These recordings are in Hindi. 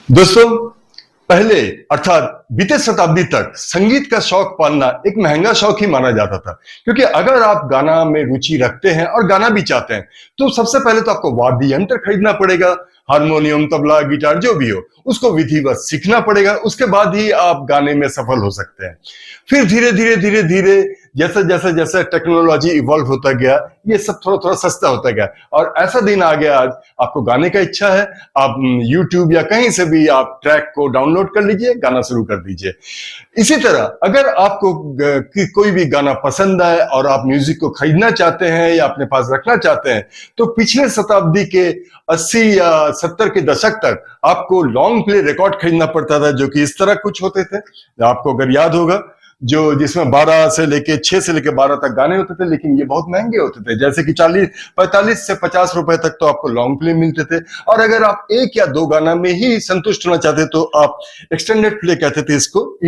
दोस्तों, पहले अर्थात बीते शताब्दी तक संगीत का शौक पालना एक महंगा शौक ही माना जाता था। क्योंकि अगर आप गाना में रुचि रखते हैं और गाना भी चाहते हैं तो सबसे पहले तो आपको वाद्य यंत्र खरीदना पड़ेगा। हारमोनियम, तबला, गिटार जो भी हो उसको विधिवत सीखना पड़ेगा। उसके बाद ही आप गाने में सफल हो सकते हैं। फिर धीरे धीरे जैसे जैसे जैसे टेक्नोलॉजी इवॉल्व होता गया, ये सब थोड़ा थोड़ा सस्ता होता गया और ऐसा दिन आ गया आज आपको गाने का इच्छा है, आप YouTube या कहीं से भी आप ट्रैक को डाउनलोड कर लीजिए, गाना शुरू कर दीजिए। इसी तरह अगर आपको कोई भी गाना पसंद आए और आप म्यूजिक को खरीदना चाहते हैं या अपने पास रखना चाहते हैं तो पिछले शताब्दी के 80 या 70 के दशक तक आपको लॉन्ग प्ले रिकॉर्ड खरीदना पड़ता था, जो कि इस तरह कुछ होते थे। आपको अगर याद होगा, जो जिसमें 12 से लेके 6 से लेके 12 तक गाने होते थे, लेकिन ये बहुत महंगे होते थे। जैसे कि 45 से 50 रुपए तक तो आपको लॉन्ग प्ले मिलते थे और अगर आप एक या दो गाना में ही संतुष्ट होना चाहते तो आप एक्सटेंडेड प्ले कहते थे इसको,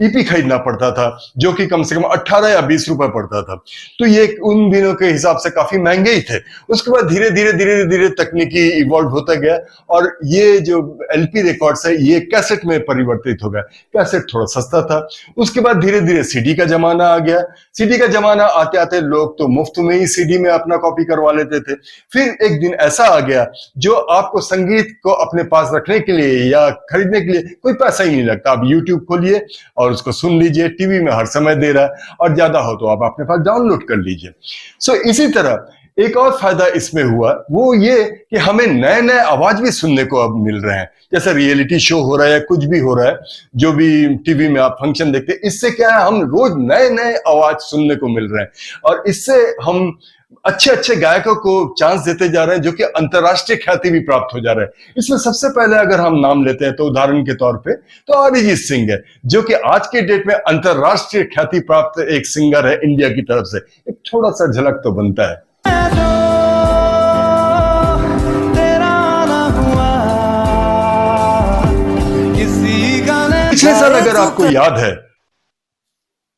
ईपी खरीदना पड़ता था, जो कि कम से कम 18 या 20 रुपए पड़ता था। तो ये उन दिनों के हिसाब से काफी महंगे ही थे। उसके बाद धीरे धीरे तकनीकी इवॉल्व होता गया और ये जो एलपी रिकॉर्ड्स है ये कैसेट में परिवर्तित हो गया। कैसेट थोड़ा सस्ता था। उसके बाद धीरे धीरे सीडी का जमाना आ गया। सीडी का जमाना आते आते लोग तो मुफ्त में ही सीडी में अपना कॉपी करवा लेते थे। फिर एक दिन ऐसा आ गया जो आपको संगीत को अपने पास रखने के लिए या खरीदने के लिए कोई पैसा ही नहीं लगता। आप यूट्यूब खोलिए और उसको सुन लीजिए, टीवी में हर समय दे रहा है और ज्यादा हो तो आप अपने पास डाउनलोड कर लीजिए। सो इसी तरह एक और फायदा इसमें हुआ, वो ये कि हमें नए नए आवाज भी सुनने को अब मिल रहे हैं। जैसे रियलिटी शो हो रहा है, कुछ भी हो रहा है, जो भी टीवी में आप फंक्शन देखते हैं, इससे क्या है, हम रोज नए नए आवाज सुनने को मिल रहे हैं और इससे हम अच्छे अच्छे गायकों को चांस देते जा रहे हैं, जो कि अंतरराष्ट्रीय ख्याति भी प्राप्त हो जा रहा है। इसमें सबसे पहले अगर हम नाम लेते हैं तो उदाहरण के तौर पे तो अरिजीत सिंह है, जो कि आज के डेट में अंतरराष्ट्रीय ख्याति प्राप्त एक सिंगर है इंडिया की तरफ से। एक थोड़ा सा झलक तो बनता है। पिछले साल अगर आपको याद है,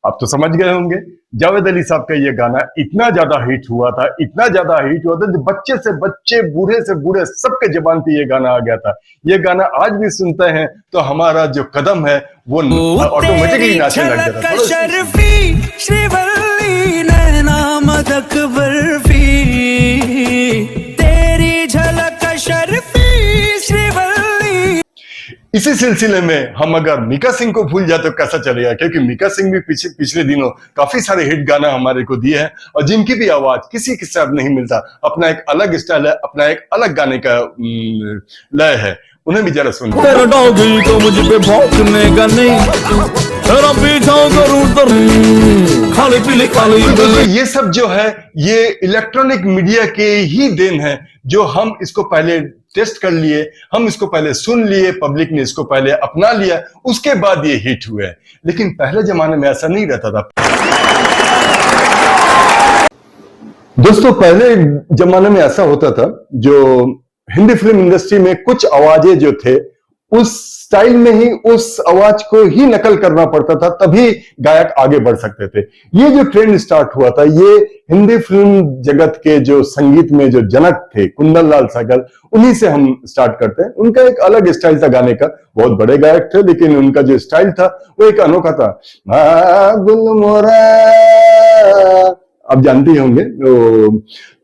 आप तो समझ गए होंगे, जावेद अली साहब का ये गाना इतना ज्यादा हिट हुआ था, इतना ज्यादा हिट हुआ था, बच्चे से बच्चे, बूढ़े से बूढ़े, सबके जुबान पे ये गाना आ गया था। ये गाना आज भी सुनते हैं तो हमारा जो कदम है वो ऑटोमेटिकली नाचने लग जाता है। इसी सिलसिले में हम अगर मीका सिंह को भूल जाए तो कैसा चलेगा, क्योंकि मीका सिंह भी पिछले दिनों काफी सारे हिट गाना हमारे को दिए हैं और जिनकी भी आवाज किसी के साथ नहीं मिलता। अपना एक अलग स्टाइल है, अपना एक अलग गाने का लय है। उन्हें भी जरा सुनिए। ये सब जो है ये इलेक्ट्रॉनिक मीडिया के ही देन है, जो हम इसको पहले टेस्ट कर लिए, हम इसको पहले सुन लिए, पब्लिक ने इसको पहले अपना लिया, उसके बाद ये हिट हुए। लेकिन पहले जमाने में ऐसा नहीं रहता था। दोस्तों, पहले जमाने में ऐसा होता था, जो हिंदी फिल्म इंडस्ट्री में कुछ आवाजें जो थे उस स्टाइल में ही उस आवाज को ही नकल करना पड़ता था, तभी गायक आगे बढ़ सकते थे। ये जो ट्रेंड स्टार्ट हुआ था, ये हिंदी फिल्म जगत के जो संगीत में जो जनक थे कुंदन लाल सहगल, उन्हीं से हम स्टार्ट करते हैं। उनका एक अलग स्टाइल था गाने का, बहुत बड़े गायक थे, लेकिन उनका जो स्टाइल था वो एक अनोखा था। आप जानते ही होंगे।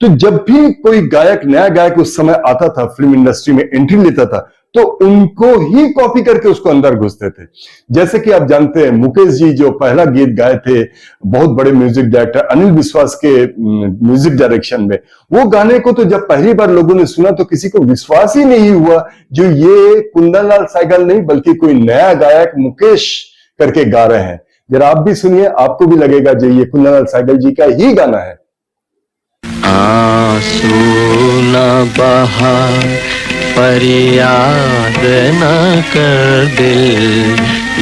तो जब भी कोई गायक, नया गायक उस समय आता था, फिल्म इंडस्ट्री में एंट्री लेता था, तो उनको ही कॉपी करके उसको अंदर घुसते थे। जैसे कि आप जानते हैं, मुकेश जी जो पहला गीत गाए थे बहुत बड़े म्यूजिक डायरेक्टर अनिल विश्वास के म्यूजिक डायरेक्शन में, वो गाने को तो जब पहली बार लोगों ने सुना तो किसी को विश्वास ही नहीं हुआ जो ये कुंदन लाल सहगल नहीं बल्कि कोई नया गायक मुकेश करके गा रहे हैं। जरा आप भी सुनिए, आपको भी लगेगा जो ये कुंदन लाल सहगल जी का ही गाना है। आंसू न बहा, फरियाद न कर, दिल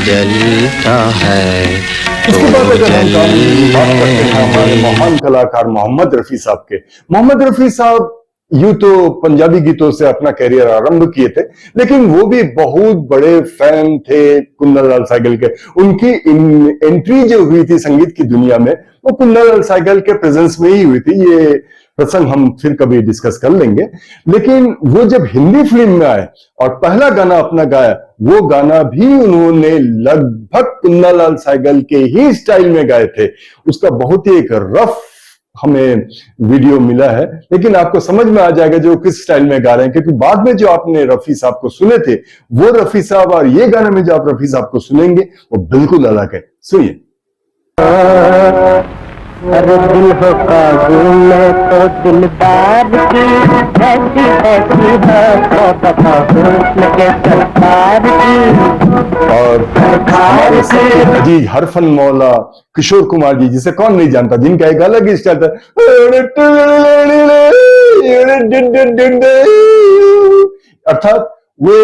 जलता है। इसके बाद अगर हम बात करते हैं हमारे महान कलाकार मोहम्मद रफी साहब के। मोहम्मद रफी साहब यूं तो पंजाबी गीतों से अपना कैरियर आरंभ किए थे, लेकिन वो भी बहुत बड़े फैन थे कुंदन लाल सहगल के। उनकी एंट्री जो हुई थी संगीत की दुनिया में, वो कुंदन लाल सहगल के प्रेजेंस में ही हुई थी। ये प्रसंग हम फिर कभी डिस्कस कर लेंगे। लेकिन वो जब हिंदी फिल्म में आए और पहला गाना अपना गाया, वो गाना भी उन्होंने लगभग कुन्नालाल सहगल के ही स्टाइल में गाए थे। उसका बहुत ही एक रफ हमें वीडियो मिला है, लेकिन आपको समझ में आ जाएगा जो किस स्टाइल में गा रहे हैं, क्योंकि बाद में जो आपने रफी साहब को सुने थे वो रफी साहब और ये गाने में जो आप रफी साहब को सुनेंगे वो बिल्कुल अलग है। सुनिए। अरे दिल हो काबू में तो दिलदार की ऐसी ऐसी है बता हुस्न के सरकार की। और हमारे सबके अजीज हरफन मौला किशोर कुमार जी, जिसे कौन नहीं जानता, जिनका एक अलग ही स्टाइल था। अर्थात वे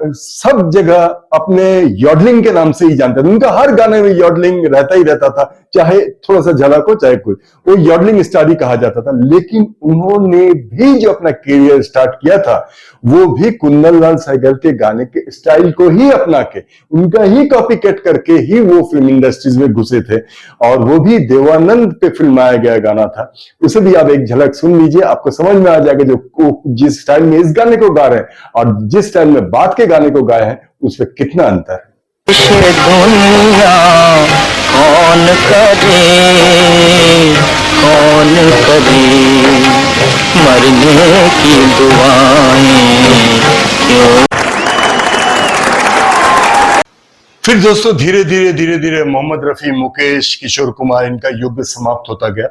सब जगह अपने यॉडलिंग के नाम से ही जानते थे। उनका हर गाने में यॉडलिंग रहता ही रहता था, चाहे थोड़ा सा झलक हो चाहे कुछ, वो यॉडलिंग स्टार ही कहा जाता था। लेकिन उन्होंने भी जो अपना करियर स्टार्ट किया था वो भी कुन्नललाल सहगल के गाने के स्टाइल को ही अपना के, उनका ही कॉपी कट करके ही वो फिल्म इंडस्ट्रीज में घुसे थे। और वो भी देवानंद पे फिल्माया गया गाना था। उसे भी आप एक झलक सुन लीजिए, आपको समझ में आ जाएगा जो जिस स्टाइल में इस गाने को गा रहे हैं और जिस स्टाइल में बात के गाने को गाए हैं उसमें कितना अंतर है। दुनिया कौन करे मरने की दुआएं क्यों। फिर दोस्तों धीरे धीरे मोहम्मद रफी, मुकेश, किशोर कुमार, इनका युग समाप्त होता गया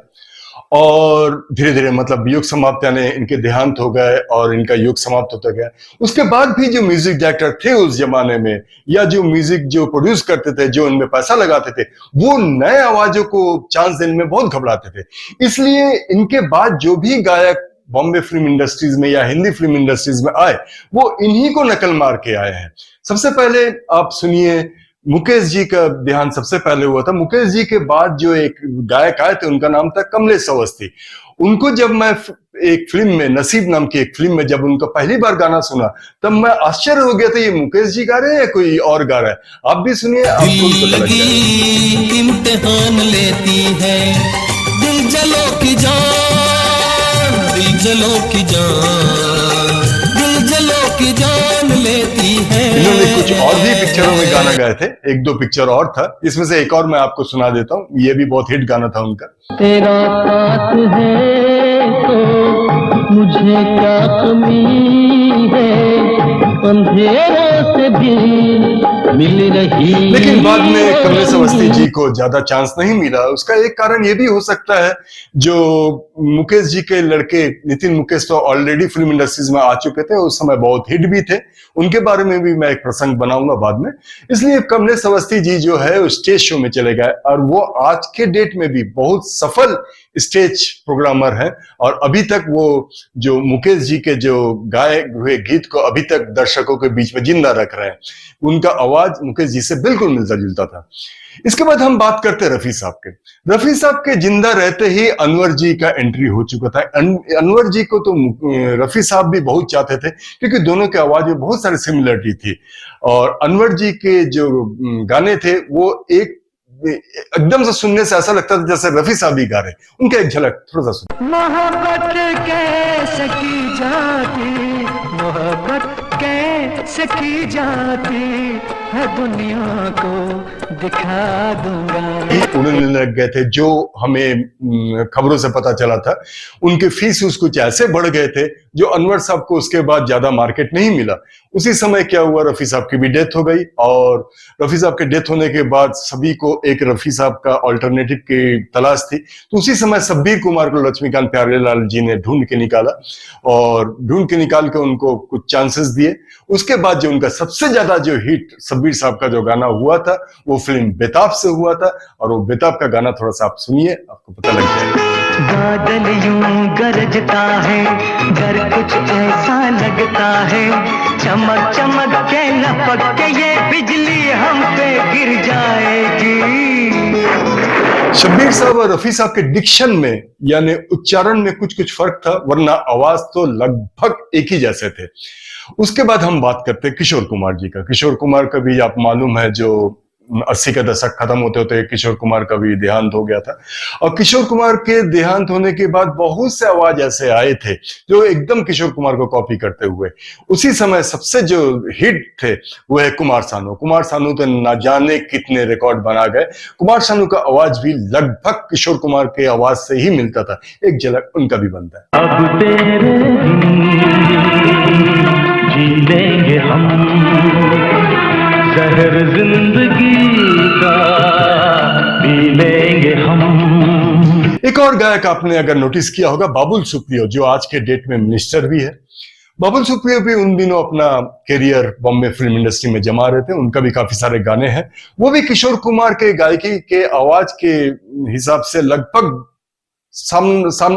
और धीरे धीरे मतलब युग समाप्त यानी इनके देहांत हो गए और इनका युग समाप्त होता गया। उसके बाद भी जो म्यूजिक डायरेक्टर थे उस जमाने में, या जो म्यूजिक जो प्रोड्यूस करते थे, जो इनमें पैसा लगाते थे, वो नए आवाजों को चांस देने में बहुत घबराते थे। इसलिए इनके बाद जो भी गायक बॉम्बे फिल्म इंडस्ट्रीज में या हिंदी फिल्म इंडस्ट्रीज में आए वो इन्हीं को नकल मार के आए हैं। सबसे पहले आप सुनिए, मुकेश जी का देहांत सबसे पहले हुआ था। मुकेश जी के बाद जो एक गायक आए थे उनका नाम था कमलेश अवस्थी। उनको जब मैं एक फिल्म में, नसीब नाम की एक फिल्म में जब उनका पहली बार गाना सुना तब मैं आश्चर्य हो गया था, ये मुकेश जी गा रहे हैं या कोई और गा रहा है। आप भी सुनिए, आपको पता लग जाएगा। इम्तिहान लेती है दिल जलो की जान, दिल जलो की जान, दिल जलो की जान लेती है। इन्होंने कुछ और भी पिक्चरों में गाना गाए थे, एक दो पिक्चर और था, इसमें से एक और मैं आपको सुना देता हूँ। ये भी बहुत हिट गाना था उनका। तेरा साथ है तो मुझे क्या कमी है, अंधेरों से भी मिल रही। लेकिन बाद में कमलेश अवस्थी जी को ज्यादा चांस नहीं मिला। उसका एक कारण ये भी हो सकता है, जो मुकेश जी के लड़के नितिन मुकेश तो ऑलरेडी फिल्म इंडस्ट्रीज में आ चुके थे, उस समय बहुत हिट भी थे, उनके बारे में भी मैं एक प्रसंग बनाऊंगा बाद में। इसलिए कमलेश अवस्थी जी जो है वो स्टेज शो में चले गए और वो आज के डेट में भी बहुत सफल स्टेज प्रोग्रामर है और अभी तक वो जो मुकेश जी के जो गाए हुए गीत को अभी तक दर्शकों के बीच में जिंदा रख रहे हैं। उनका आवाज मुकेश जी से बिल्कुल मिलता जुलता था। इसके बाद हम बात करते हैं रफी साहब के। रफी साहब के जिंदा रहते ही अनवर जी का एंट्री हो चुका था। अनवर जी को तो रफी साहब भी बहुत चाहते थे क्योंकि दोनों के आवाज में बहुत सारी सिमिलरिटी थी और अनवर जी के जो गाने थे वो एक एकदम से सुनने से ऐसा लगता था जैसे रफी साहब ही गा रहे। उनका एक झलक थोड़ा सा सुनो। मोहब्बत कैसे की जाती, मोहब्बत कैसे की जाती है, दुनिया को दिखा दूंगा। उड़ने लग गए थे जो हमें खबरों से पता चला था। उनके फीस कुछ ऐसे बढ़ गए थे जो अनवर साहब को उसके बाद ज्यादा मार्केट नहीं मिला। उसी समय क्या हुआ, रफी साहब की भी डेथ हो गई और रफी साहब के डेथ होने के बाद सभी को एक रफी साहब का ऑल्टरनेटिव की तलाश थी। तो उसी समय शब्बीर कुमार को लक्ष्मीकांत प्यारेलाल जी ने ढूंढ के निकाला और ढूंढ के निकाल के उनको कुछ चांसेस दिए। उसके बाद जो उनका सबसे ज्यादा जो हिट शब्बीर साहब का जो गाना हुआ था वो फिल्म बेताब से हुआ था और वो बेताब का गाना थोड़ा सा आप सुनिए, आपको पता लग जाएगा। बादल यूं गरजता है, डर कुछ ऐसा लगता है, चमक चमक के लपक के ये बिजली हम पे गिर जाएगी। शब्बीर साहब और रफी साहब के डिक्शन में यानी उच्चारण में कुछ कुछ फर्क था, वरना आवाज तो लगभग एक ही जैसे थे। उसके बाद हम बात करते हैं किशोर कुमार जी का। किशोर कुमार का भी आप मालूम है जो 80 का दशक खत्म होते होते किशोर कुमार का भी देहांत हो गया था। और किशोर कुमार के देहांत होने के बाद बहुत से आवाज ऐसे आए थे जो एकदम किशोर कुमार को कॉपी करते हुए। उसी समय सबसे जो हिट थे वो है कुमार सानू। कुमार सानू तो ना जाने कितने रिकॉर्ड बना गए। कुमार सानू का आवाज भी लगभग किशोर कुमार के आवाज से ही मिलता था। एक झलक उनका भी बनता है। अब तेरे जी लेंगे हम जहर जिंदगी का पी लेंगे हम। एक और गायक आपने अगर नोटिस किया होगा, बाबुल सुप्रियो, जो आज के डेट में मिनिस्टर भी है। बाबुल सुप्रियो भी उन दिनों अपना करियर बॉम्बे फिल्म इंडस्ट्री में जमा रहे थे। उनका भी काफी सारे गाने हैं। वो भी किशोर कुमार के गायकी के आवाज के हिसाब से लगभग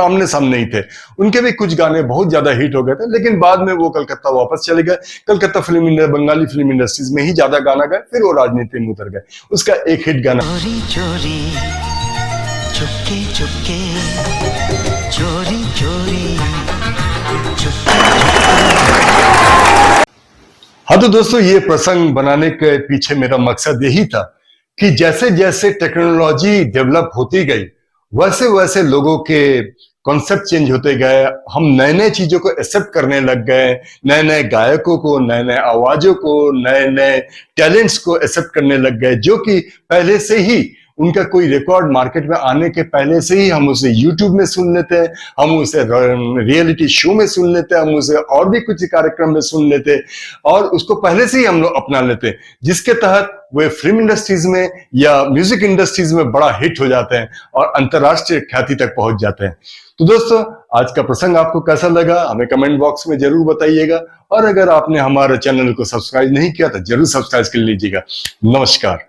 आमने सामने ही थे। उनके भी कुछ गाने बहुत ज्यादा हिट हो गए थे, लेकिन बाद में वो कलकत्ता वापस चले गए। कलकत्ता बंगाली फिल्म इंडस्ट्रीज में ही ज्यादा गाना गाए, फिर वो राजनीति में उतर गए। उसका एक हिट गाना चोरी चोरी चुपके चुपके चोरी चोरी चुपके। हाँ तो दोस्तों, ये प्रसंग बनाने के पीछे मेरा मकसद यही था कि जैसे जैसे टेक्नोलॉजी डेवलप होती गई वैसे वैसे लोगों के कॉन्सेप्ट चेंज होते गए। हम नए नए चीजों को एक्सेप्ट करने लग गए। नए नए गायकों को, नए नए आवाजों को, नए नए टैलेंट्स को एक्सेप्ट करने लग गए, जो कि पहले से ही उनका कोई रिकॉर्ड मार्केट में आने के पहले से ही हम उसे यूट्यूब में सुन लेते हैं, हम उसे रियलिटी शो में सुन लेते हैं, हम उसे और भी कुछ कार्यक्रम में सुन लेते हैं और उसको पहले से ही हम लोग अपना लेते हैं, जिसके तहत वे फिल्म इंडस्ट्रीज में या म्यूजिक इंडस्ट्रीज में बड़ा हिट हो जाते हैं और अंतर्राष्ट्रीय ख्याति तक पहुंच जाते हैं। तो दोस्तों, आज का प्रसंग आपको कैसा लगा हमें कमेंट बॉक्स में जरूर बताइएगा। और अगर आपने हमारे चैनल को सब्सक्राइब नहीं किया तो जरूर सब्सक्राइब कर लीजिएगा। नमस्कार।